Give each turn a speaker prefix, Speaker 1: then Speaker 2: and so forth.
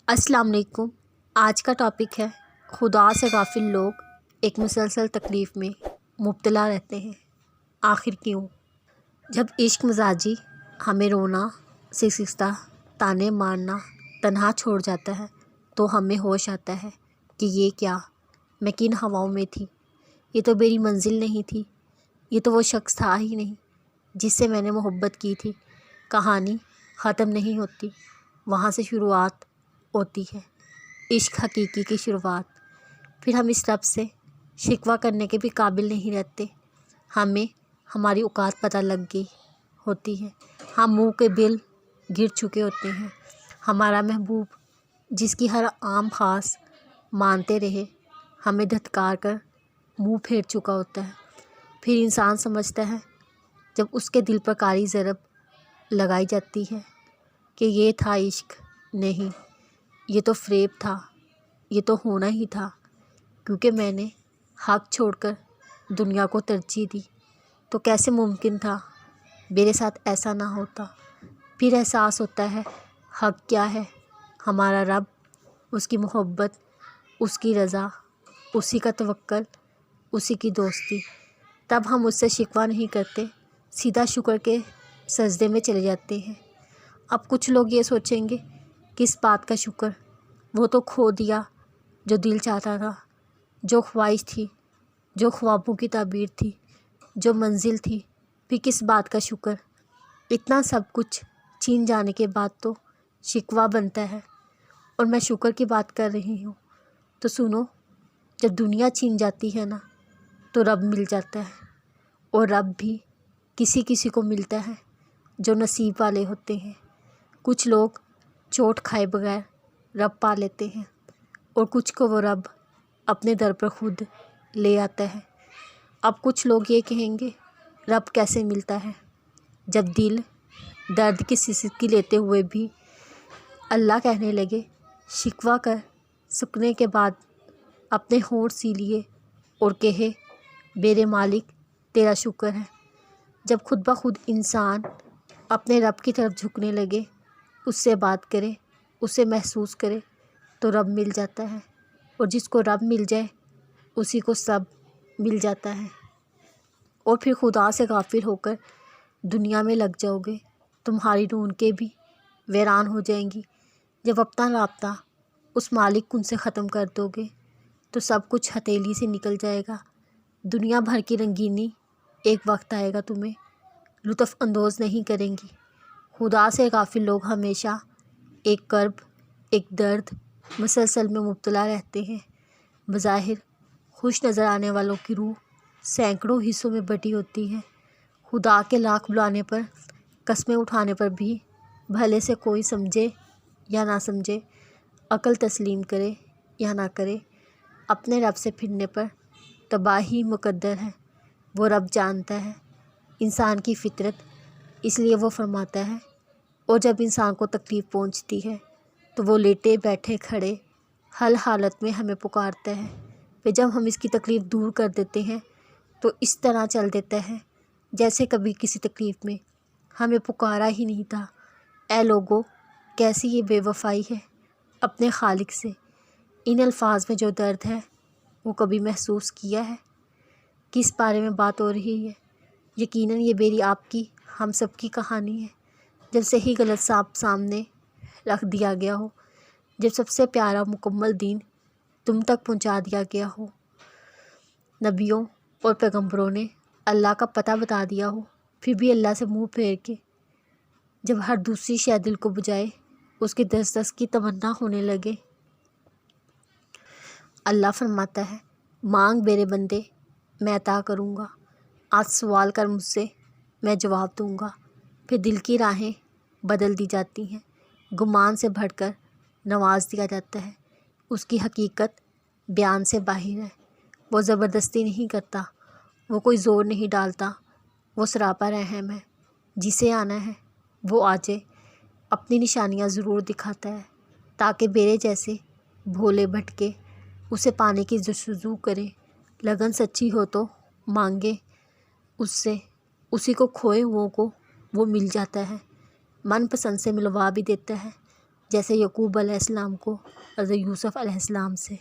Speaker 1: अस्सलाम वालेकुम। आज का टॉपिक है खुदा से गाफिल लोग एक मुसलसल तकलीफ़ में मुब्तला रहते हैं, आखिर क्यों? जब इश्क मजाजी हमें रोना सिसकता ताने मारना तन्हा छोड़ जाता है तो हमें होश आता है कि ये क्या, मैं किन हवाओं में थी। ये तो मेरी मंजिल नहीं थी, ये तो वो शख्स था ही नहीं जिससे मैंने मोहब्बत की थी। कहानी ख़त्म नहीं होती, वहाँ से शुरुआत होती है इश्क हकीकी की शुरुआत। फिर हम इस रब से शिकवा करने के भी काबिल नहीं रहते। हमें हमारी औकात पता लग गई होती है, हम मुंह के बिल गिर चुके होते हैं। हमारा महबूब जिसकी हर आम खास मानते रहे हमें धत्कार कर मुंह फेर चुका होता है। फिर इंसान समझता है जब उसके दिल पर कारी ज़रब लगाई जाती है कि ये था इश्क नहीं, ये तो फ़रेब था, ये तो होना ही था क्योंकि मैंने हक़ छोड़कर दुनिया को तरजीह दी। तो कैसे मुमकिन था मेरे साथ ऐसा ना होता। फिर एहसास होता है हक़ क्या है, हमारा रब, उसकी मोहब्बत, उसकी रज़ा, उसी का तवक्कल, उसी की दोस्ती। तब हम उससे शिकवा नहीं करते, सीधा शुक्र के सजदे में चले जाते हैं। अब कुछ लोग ये सोचेंगे किस बात का शुक्र, वो तो खो दिया जो दिल चाहता था, जो ख्वाहिश थी, जो ख्वाबों की ताबीर थी, जो मंजिल थी। फिर किस बात का शुक्र, इतना सब कुछ छीन जाने के बाद तो शिकवा बनता है। और मैं शुक्र की बात कर रही हूँ तो सुनो, जब दुनिया छीन जाती है ना तो रब मिल जाता है। और रब भी किसी किसी को मिलता है जो नसीब वाले होते हैं। कुछ लोग चोट खाए बगैर रब पा लेते हैं और कुछ को वो रब अपने दर पर खुद ले आता है। अब कुछ लोग ये कहेंगे रब कैसे मिलता है, जब दिल दर्द की सिसकी लेते हुए भी अल्लाह कहने लगे। शिकवा कर सुकने के बाद अपने होंठ सी लिए और कहे मेरे मालिक तेरा शुक्र है। जब खुद ब खुद इंसान अपने रब की तरफ झुकने लगे, उससे बात करे, उसे महसूस करे तो रब मिल जाता है। और जिसको रब मिल जाए उसी को सब मिल जाता है। और फिर खुदा से गाफिल होकर दुनिया में लग जाओगे, तुम्हारी ढूंढ भी वीरान हो जाएंगी। जब अपना राब्ता उस मालिक कुन से ख़त्म कर दोगे तो सब कुछ हथेली से निकल जाएगा। दुनिया भर की रंगीनी एक वक्त आएगा तुम्हें लुत्फ़ अंदोज़ नहीं करेंगी। खुदा से गाफिल लोग हमेशा एक कर्ब, एक दर्द मुसलसल में मुब्तला रहते हैं। बज़ाहिर खुश नज़र आने वालों की रूह सैकड़ों हिस्सों में बटी होती है। खुदा के लाख बुलाने पर, कस्में उठाने पर भी भले से कोई समझे या ना समझे, अक्ल तस्लीम करे या ना करे, अपने रब से फिरने पर तबाही मुकद्दर है। वो रब जानता है इंसान की फ़ितरत, इसलिए वो फरमाता है। और जब इंसान को तकलीफ़ पहुंचती है तो वो लेटे बैठे खड़े हर हालत में हमें पुकारता है। फिर जब हम इसकी तकलीफ़ दूर कर देते हैं तो इस तरह चल देता है जैसे कभी किसी तकलीफ़ में हमें पुकारा ही नहीं था। ऐ लोगो, कैसी ये बेवफ़ाई है अपने खालिक से। इन अल्फाज में जो दर्द है वो कभी महसूस किया है? किस बारे में बात हो रही है? यकीनन ये मेरी आपकी हम सब की कहानी है। जब सही गलत साफ सामने रख दिया गया हो, जब सबसे प्यारा मुकम्मल दीन तुम तक पहुंचा दिया गया हो, नबियों और पैगंबरों ने अल्लाह का पता बता दिया हो, फिर भी अल्लाह से मुंह फेर के जब हर दूसरी शय दिल को बुझाए उसकी दस दस की तमन्ना होने लगे। अल्लाह फरमाता है मांग मेरे बंदे, मैं अता करूँगा। आज सवाल कर मुझसे, मैं जवाब दूँगा। फिर दिल की राहें बदल दी जाती हैं, गुमान से भरकर नवाज दिया जाता है। उसकी हकीकत बयान से बाहिर है। वो ज़बरदस्ती नहीं करता, वो कोई ज़ोर नहीं डालता, वो सरापा रहम है। जिसे आना है वो आ जाए, अपनी निशानियाँ ज़रूर दिखाता है ताकि मेरे जैसे भोले भटके उसे पाने की जस्तजू करें। लगन सच्ची हो तो मांगे उससे, उसी को खोए हुओं को वो मिल जाता है। मनपसंद से मिलवा भी देता है। جیسے یعقوب علیہ السلام کو حضرت یوسف علیہ السلام سے۔